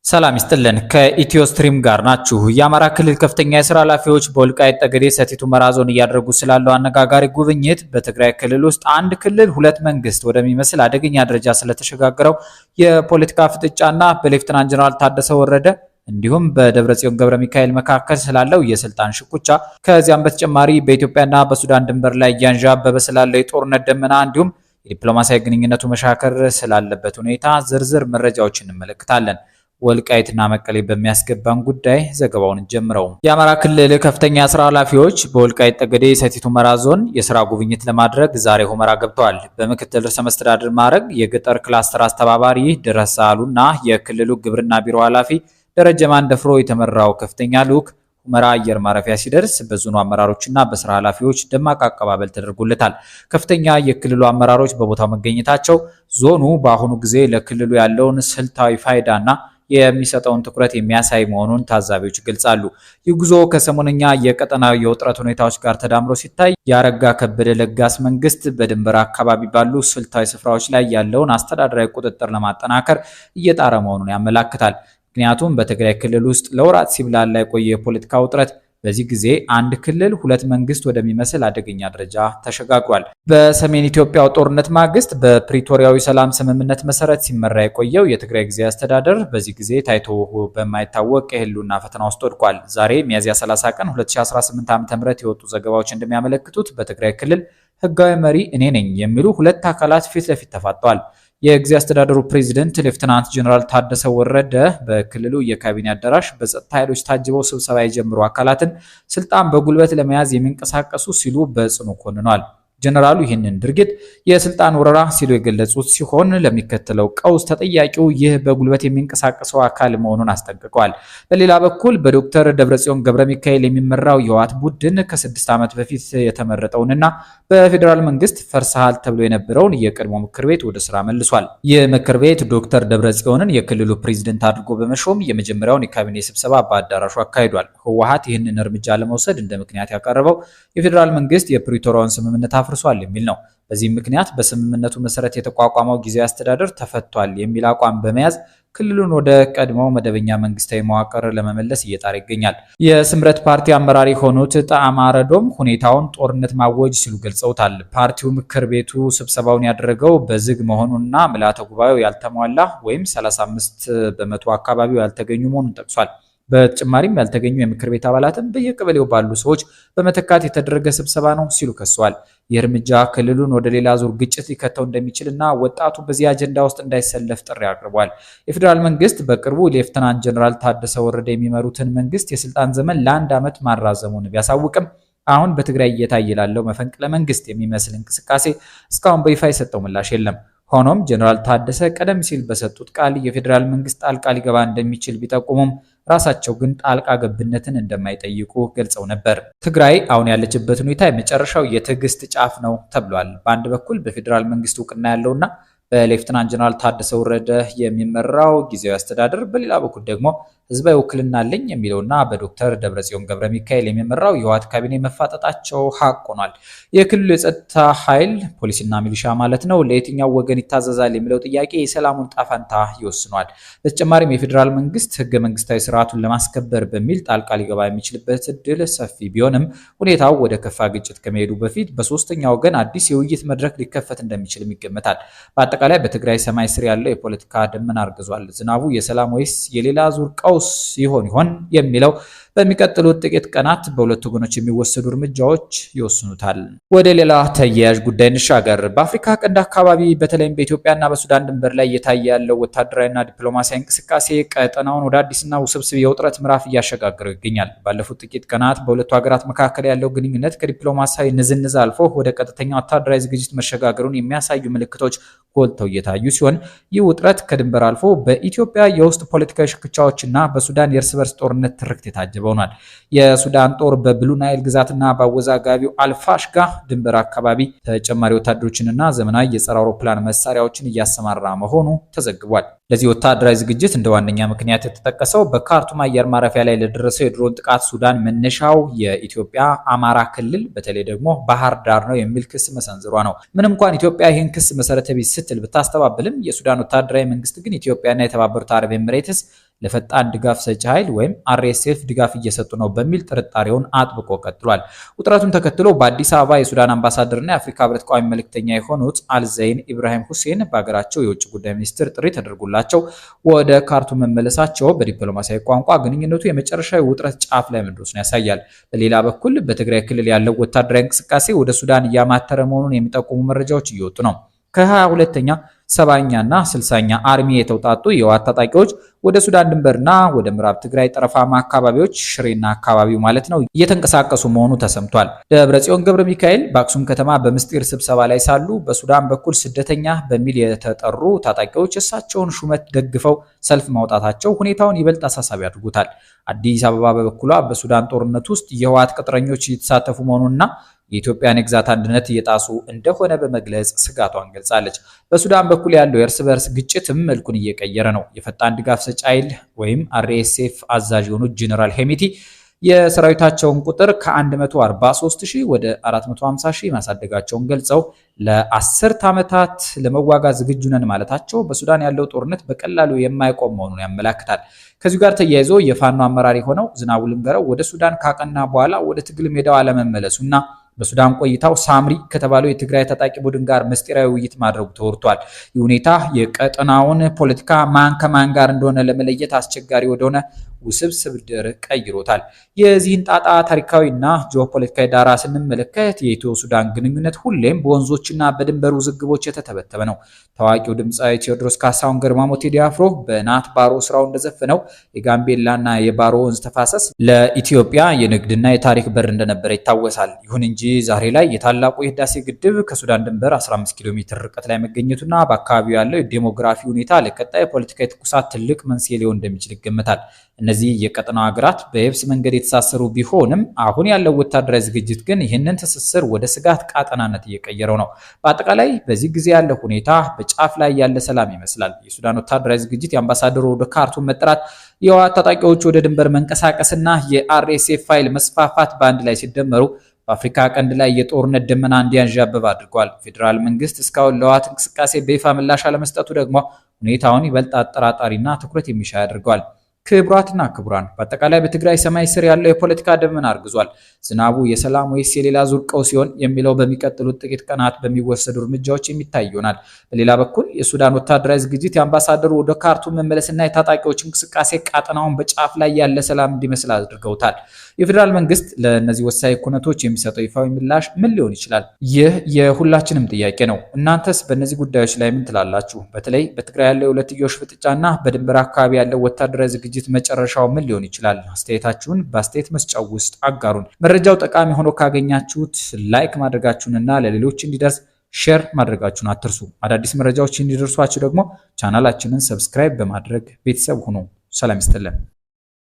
ሰላም ይስጥልን ከኢትዮ ስትሪም ጋር ናችሁ። የአማራ ክልል ከፍተኛ የሥራ ኃላፊዎች በወልቃይት ጠገዴ ሰቲት ሁመራ ዞን እያደረጉ ስላለው አነጋጋሪ ጉብኝት፣ በትግራይ ክልል ውስጥ አንድ ክልል ሁለት መንግስት ወደሚመስል አደገኛ ደረጃ ስለተሸጋገረው የፖለቲካ ፍጥጫና በሌፍትናንት ጀነራል ታደሰ ወረደ እንዲሁም በደብረጽዮን ገብረ ሚካኤል መካከል ስላለው የስልጣን ሽኩቻ፣ ከዚያም በተጨማሪ በኢትዮጵያና በሱዳን ድንበር ላይ እያንዣበበ ስላለው የጦርነት ደመና እንዲሁም የዲፕሎማሲያዊ ግንኙነቱ መሻከር ስላለበት ሁኔታ ዝርዝር መረጃዎችን እንመለከታለን። ወልቃይትና መቀሌ በሚያስገባን ጉዳይ ዘገባውን ጀምረው የአማራ ክልል ከፍተኛ የሥራ ኃላፊዎች በወልቃይት ጠገዴ ሰቲት ሁመራ ዞን የሥራ ጉብኝት ለማድረግ ዛሬ ሁመራ ገብተዋል። በምክትል ርዕሰ መስተዳድር ማዕረግ የገጠር ክላስተር አስተባባሪ ድረስ አሉና የክልሉ ግብርና ቢሮ ኃላፊ ደረጀ ማንደፍሮ የተመራው ከፍተኛ ልዑክ ሁመራ አየር ማረፊያ ሲደርስ በዞኑ አመራሮችና በስራ ኃላፊዎች ደማቅ አቀባበል ተደርጎለታል። ከፍተኛ የክልሉ አመራሮች በቦታው መገኘታቸው ዞኑ በአሁኑ ጊዜ ለክልሉ ያለውን ስልታዊ ፋይዳና የሚሰጠውን ትኩረት የሚያሳይ መሆኑን ታዛቢዎች ይገልጻሉ። ይህ ጉዞ ከሰሞነኛ የቀጠናዊ የውጥረት ሁኔታዎች ጋር ተዳምሮ ሲታይ የአረጋ ከበደ ለጋስ መንግስት በድንበር አካባቢ ባሉ ስልታዊ ስፍራዎች ላይ ያለውን አስተዳደራዊ ቁጥጥር ለማጠናከር እየጣረ መሆኑን ያመላክታል። ምክንያቱም በትግራይ ክልል ውስጥ ለወራት ሲብላላ የቆየ የፖለቲካ ውጥረት በዚህ ጊዜ አንድ ክልል ሁለት መንግስት ወደሚመስል አደገኛ ደረጃ ተሸጋግሯል። በሰሜን ኢትዮጵያው ጦርነት ማግስት በፕሪቶሪያዊ ሰላም ስምምነት መሰረት ሲመራ የቆየው የትግራይ ጊዜያዊ አስተዳደር በዚህ ጊዜ ታይቶ በማይታወቅ የህልውና ፈተና ውስጥ ወድቋል። ዛሬ ሚያዝያ 30 ቀን 2018 ዓ.ም የወጡ ዘገባዎች እንደሚያመለክቱት በትግራይ ክልል ህጋዊ መሪ እኔ ነኝ የሚሉ ሁለት አካላት ፊት ለፊት ተፋጠዋል። የጊዜያዊ አስተዳደሩ ፕሬዝዳንት ሌፍትናንት ጀነራል ታደሰ ወረደ በክልሉ የካቢኔ አዳራሽ በጸጥታ ኃይሎች ታጅበው ስብሰባ የጀመሩ አካላትን ስልጣን በጉልበት ለመያዝ የሚንቀሳቀሱ ሲሉ በጽኑ ኮንነዋል። ጀነራሉ ይህንን ድርጊት የስልጣን ወረራ ሲሉ የገለጹት ሲሆን ለሚከተለው ቀውስ ተጠያቂው ይህ በጉልበት የሚንቀሳቀሰው አካል መሆኑን አስጠንቅቀዋል። በሌላ በኩል በዶክተር ደብረጽዮን ገብረ ሚካኤል የሚመራው የህወሓት ቡድን ከ6 ዓመት በፊት የተመረጠውንና በፌዴራል መንግስት ፈርሰሃል ተብሎ የነበረውን የቀድሞ ምክር ቤት ወደ ስራ መልሷል። ይህ ምክር ቤት ዶክተር ደብረጽዮንን የክልሉ ፕሬዝዳንት አድርጎ በመሾም የመጀመሪያውን የካቢኔ ስብሰባ በአዳራሹ አካሂዷል። ህወሓት ይህንን እርምጃ ለመውሰድ እንደ ምክንያት ያቀረበው የፌዴራል መንግስት የፕሪቶሪያውን ስምምነት አፍርሷል የሚል ነው። በዚህም ምክንያት በስምምነቱ መሰረት የተቋቋመው ጊዜያዊ አስተዳደር ተፈቷል የሚል አቋም በመያዝ ክልሉን ወደ ቀድሞው መደበኛ መንግስታዊ መዋቅር ለመመለስ እየጣረ ይገኛል። የስምረት ፓርቲ አመራር የሆኑት ጣዕመ አረዶም ሁኔታውን ጦርነት ማወጅ ሲሉ ገልጸውታል። ፓርቲው ምክር ቤቱ ስብሰባውን ያደረገው በዝግ መሆኑንና ምልዓተ ጉባኤው ያልተሟላ ወይም 35 በመቶ አካባቢው ያልተገኙ መሆኑን ጠቅሷል። በተጨማሪም ያልተገኙ የምክር ቤት አባላትን በየቀበሌው ባሉ ሰዎች በመተካት የተደረገ ስብሰባ ነው ሲሉ ከሰዋል። ይህ እርምጃ ክልሉን ወደ ሌላ ዙር ግጭት ሊከተው እንደሚችልና ወጣቱ በዚህ አጀንዳ ውስጥ እንዳይሰለፍ ጥሪ አቅርቧል። የፌዴራል መንግስት በቅርቡ ሌፍትናንት ጀነራል ታደሰ ወረደ የሚመሩትን መንግስት የስልጣን ዘመን ለ1 ዓመት ማራዘሙን ቢያሳውቅም አሁን በትግራይ እየታየ ላለው መፈንቅለ መንግስት የሚመስል እንቅስቃሴ እስካሁን በይፋ የሰጠው ምላሽ የለም። ሆኖም ጀነራል ታደሰ ቀደም ሲል በሰጡት ቃል የፌዴራል መንግስት ጣልቃ ሊገባ እንደሚችል ቢጠቁሙም ራሳቸው ግን ጣልቃ ገብነትን እንደማይጠይቁ ገልጸው ነበር። ትግራይ አሁን ያለችበት ሁኔታ የመጨረሻው የትዕግስት ጫፍ ነው ተብሏል። በአንድ በኩል በፌዴራል መንግስት እውቅና ያለውና በሌፍትናንት ጀነራል ታደሰ ወረደ የሚመራው ጊዜያዊ አስተዳደር፣ በሌላ በኩል ደግሞ ህዝባዊ ውክልና አለኝ የሚለውና በዶክተር ደብረጽዮን ገብረ ሚካኤል የሚመራው የህወሓት ካቢኔ መፋጠጣቸው ሀቅ ሆኗል። የክልሉ የጸጥታ ኃይል ፖሊስና ሚሊሻ ማለት ነው ለየትኛው ወገን ይታዘዛል የሚለው ጥያቄ የሰላሙን ጣፋንታ ይወስኗል። በተጨማሪም የፌዴራል መንግስት ህገ መንግስታዊ ስርዓቱን ለማስከበር በሚል ጣልቃ ሊገባ የሚችልበት እድል ሰፊ ቢሆንም ሁኔታው ወደ ከፋ ግጭት ከመሄዱ በፊት በሶስተኛ ወገን አዲስ የውይይት መድረክ ሊከፈት እንደሚችልም ይገመታል። በአጠቃላይ በትግራይ ሰማይ ስር ያለው የፖለቲካ ደመና አርግዟል። ዝናቡ የሰላም ወይስ የሌላ ዙር ቀውስ ይሆን የሚለው በሚቀጥሉት ጥቂት ቀናት በሁለቱ ወገኖች የሚወሰዱ እርምጃዎች ይወስኑታል። ወደ ሌላ ተያያዥ ጉዳይ እንሻገር። በአፍሪካ ቀንድ አካባቢ በተለይም በኢትዮጵያና በሱዳን ድንበር ላይ እየታየ ያለው ወታደራዊና ዲፕሎማሲያዊ እንቅስቃሴ ቀጠናውን ወደ አዲስና ውስብስብ የውጥረት ምዕራፍ እያሸጋገረው ይገኛል። ባለፉት ጥቂት ቀናት በሁለቱ ሀገራት መካከል ያለው ግንኙነት ከዲፕሎማሲያዊ ንዝንዝ አልፎ ወደ ቀጥተኛ ወታደራዊ ዝግጅት መሸጋገሩን የሚያሳዩ ምልክቶች ጎልተው እየታዩ ሲሆን ይህ ውጥረት ከድንበር አልፎ በኢትዮጵያ የውስጥ ፖለቲካዊ ሽኩቻዎችና በሱዳን የእርስ በርስ ጦርነት ትርክት የታጀበ ሆኗል። የሱዳን ጦር በብሉ ናይል ግዛትና በአወዛጋቢው አልፋሽጋ ድንበር አካባቢ ተጨማሪ ወታደሮችንና ዘመናዊ የጸረ አውሮፕላን መሳሪያዎችን እያሰማራ መሆኑ ተዘግቧል። ለዚህ ወታደራዊ ዝግጅት እንደ ዋነኛ ምክንያት የተጠቀሰው በካርቱም አየር ማረፊያ ላይ ለደረሰው የድሮን ጥቃት ሱዳን መነሻው የኢትዮጵያ አማራ ክልል በተለይ ደግሞ ባህር ዳር ነው የሚል ክስ መሰንዝሯ ነው። ምንም እንኳን ኢትዮጵያ ይህን ክስ መሰረተ ቢስ ስትል ብታስተባብልም የሱዳን ወታደራዊ መንግስት ግን ኢትዮጵያና የተባበሩት አረብ ኤሚሬትስ ለፈጣን ድጋፍ ሰጪ ኃይል ወይም RSF ድጋፍ እየሰጡ ነው በሚል ጥርጣሬውን አጥብቆ ቀጥሏል። ውጥረቱን ተከትሎ በአዲስ አበባ የሱዳን አምባሳደርና የአፍሪካ ህብረት ቋሚ መልእክተኛ የሆኑት አልዘይን ኢብራሂም ሁሴን በሀገራቸው የውጭ ጉዳይ ሚኒስትር ጥሪ ተደርጎላቸው ወደ ካርቱም መመለሳቸው በዲፕሎማሲያዊ ቋንቋ ግንኙነቱ የመጨረሻዊ ውጥረት ጫፍ ላይ መድረሱን ያሳያል። በሌላ በኩል በትግራይ ክልል ያለው ወታደራዊ እንቅስቃሴ ወደ ሱዳን እያማተረ መሆኑን የሚጠቁሙ መረጃዎች እየወጡ ነው። ከ22ኛ 70ኛና 60ኛ አርሚ የተውጣጡ የህወሓት ታጣቂዎች ወደ ሱዳን ድንበርና ወደ ምዕራብ ትግራይ ጠረፋማ አካባቢዎች ሽሬና አካባቢው ማለት ነው እየተንቀሳቀሱ መሆኑ ተሰምቷል። ደብረጽዮን ገብረ ሚካኤል በአክሱም ከተማ በምስጢር ስብሰባ ላይ ሳሉ በሱዳን በኩል ስደተኛ በሚል የተጠሩ ታጣቂዎች እሳቸውን ሹመት ደግፈው ሰልፍ ማውጣታቸው ሁኔታውን ይበልጥ አሳሳቢ አድርጎታል። አዲስ አበባ በበኩሏ በሱዳን ጦርነት ውስጥ የህወሓት ቅጥረኞች እየተሳተፉ መሆኑንና የኢትዮጵያን ግዛት አንድነት እየጣሱ እንደሆነ በመግለጽ ስጋቷን ገልጻለች። በሱዳን በኩል ያለው የእርስ በርስ ግጭትም መልኩን እየቀየረ ነው። የፈጣን ድጋፍ ሰጪ ኃይል ወይም RSF አዛዥ የሆኑት ጄኔራል ሄሚቲ የሰራዊታቸውን ቁጥር ከ143,000 ወደ 450,000 ማሳደጋቸውን ገልጸው ለ10 ዓመታት ለመዋጋት ዝግጁ ነን ማለታቸው በሱዳን ያለው ጦርነት በቀላሉ የማይቆም መሆኑን ያመላክታል። ከዚሁ ጋር ተያይዞ የፋኖ አመራር የሆነው ዝናቡ ልንገረው ወደ ሱዳን ካቀና በኋላ ወደ ትግል ሜዳው አለመመለሱና በሱዳን ቆይታው ሳምሪ ከተባለው የትግራይ ታጣቂ ቡድን ጋር ምስጢራዊ ውይይት ማድረጉ ተወርቷል። ይህ ሁኔታ የቀጠናውን ፖለቲካ ማን ከማን ጋር እንደሆነ ለመለየት አስቸጋሪ ወደሆነ ውስብስብ ድር ቀይሮታል። የዚህን ጣጣ ታሪካዊና ጂኦፖለቲካዊ ዳራ ስንመለከት የኢትዮ ሱዳን ግንኙነት ሁሌም በወንዞችና በድንበር ውዝግቦች የተተበተበ ነው። ታዋቂው ድምፃዊ ቴዎድሮስ ካሳሁን ገርማሞ ቴዲ አፍሮ በናት ባሮ ስራው እንደዘፈነው የጋምቤላና የባሮ ወንዝ ተፋሰስ ለኢትዮጵያ የንግድና የታሪክ በር እንደነበረ ይታወሳል። ይሁን እንጂ ዛሬ ላይ የታላቁ የህዳሴ ግድብ ከሱዳን ድንበር 15 ኪሎ ሜትር ርቀት ላይ መገኘቱና በአካባቢው ያለው የዴሞግራፊ ሁኔታ ለቀጣይ ፖለቲካዊ ትኩሳት ትልቅ መንስኤ ሊሆን እንደሚችል ይገመታል። እነዚህ የቀጠናው ሀገራት በየብስ መንገድ የተሳሰሩ ቢሆንም አሁን ያለው ወታደራዊ ዝግጅት ግን ይህንን ትስስር ወደ ስጋት ቃጠናነት እየቀየረው ነው። በአጠቃላይ በዚህ ጊዜ ያለው ሁኔታ በጫፍ ላይ ያለ ሰላም ይመስላል። የሱዳን ወታደራዊ ዝግጅት፣ የአምባሳደሩ ወደ ካርቱም መጥራት፣ የህወሓት ታጣቂዎች ወደ ድንበር መንቀሳቀስና የRSF ፋይል መስፋፋት በአንድ ላይ ሲደመሩ በአፍሪካ ቀንድ ላይ የጦርነት ደመና እንዲያንዣብብ አድርጓል። ፌዴራል መንግስት እስካሁን ለህወሓት እንቅስቃሴ በይፋ ምላሽ አለመስጠቱ ደግሞ ሁኔታውን ይበልጥ አጠራጣሪና ትኩረት የሚሻ ያደርገዋል። ክቡራትና ክቡራን በአጠቃላይ በትግራይ ሰማይ ስር ያለው የፖለቲካ ደመና አርግዟል። ዝናቡ የሰላም ወይስ የሌላ ዙር ቀውስ ሲሆን የሚለው በሚቀጥሉት ጥቂት ቀናት በሚወሰዱ እርምጃዎች የሚታይ ይሆናል። በሌላ በኩል የሱዳን ወታደራዊ ዝግጅት፣ የአምባሳደሩ ወደ ካርቱም መመለስና የታጣቂዎች እንቅስቃሴ ቃጠናውን በጫፍ ላይ ያለ ሰላም እንዲመስል አድርገውታል። የፌዴራል መንግስት ለእነዚህ ወሳኝ ኩነቶች የሚሰጠው ይፋዊ ምላሽ ምን ሊሆን ይችላል? ይህ የሁላችንም ጥያቄ ነው። እናንተስ በእነዚህ ጉዳዮች ላይ ምን ትላላችሁ? በተለይ በትግራይ ያለው የሁለትዮሽ ፍጥጫና በድንበር አካባቢ ያለው ወታደራዊ ዝግጅት መጨረሻው ምን ሊሆን ይችላል? አስተያየታችሁን በአስተያየት መስጫው ውስጥ አጋሩን። መረጃው ጠቃሚ ሆኖ ካገኛችሁት ላይክ ማድረጋችሁንና ለሌሎች እንዲደርስ ሼር ማድረጋችሁን አትርሱ። አዳዲስ መረጃዎች እንዲደርሷችሁ ደግሞ ቻናላችንን ሰብስክራይብ በማድረግ ቤተሰብ ሁኑ። ሰላም ይስጥልን።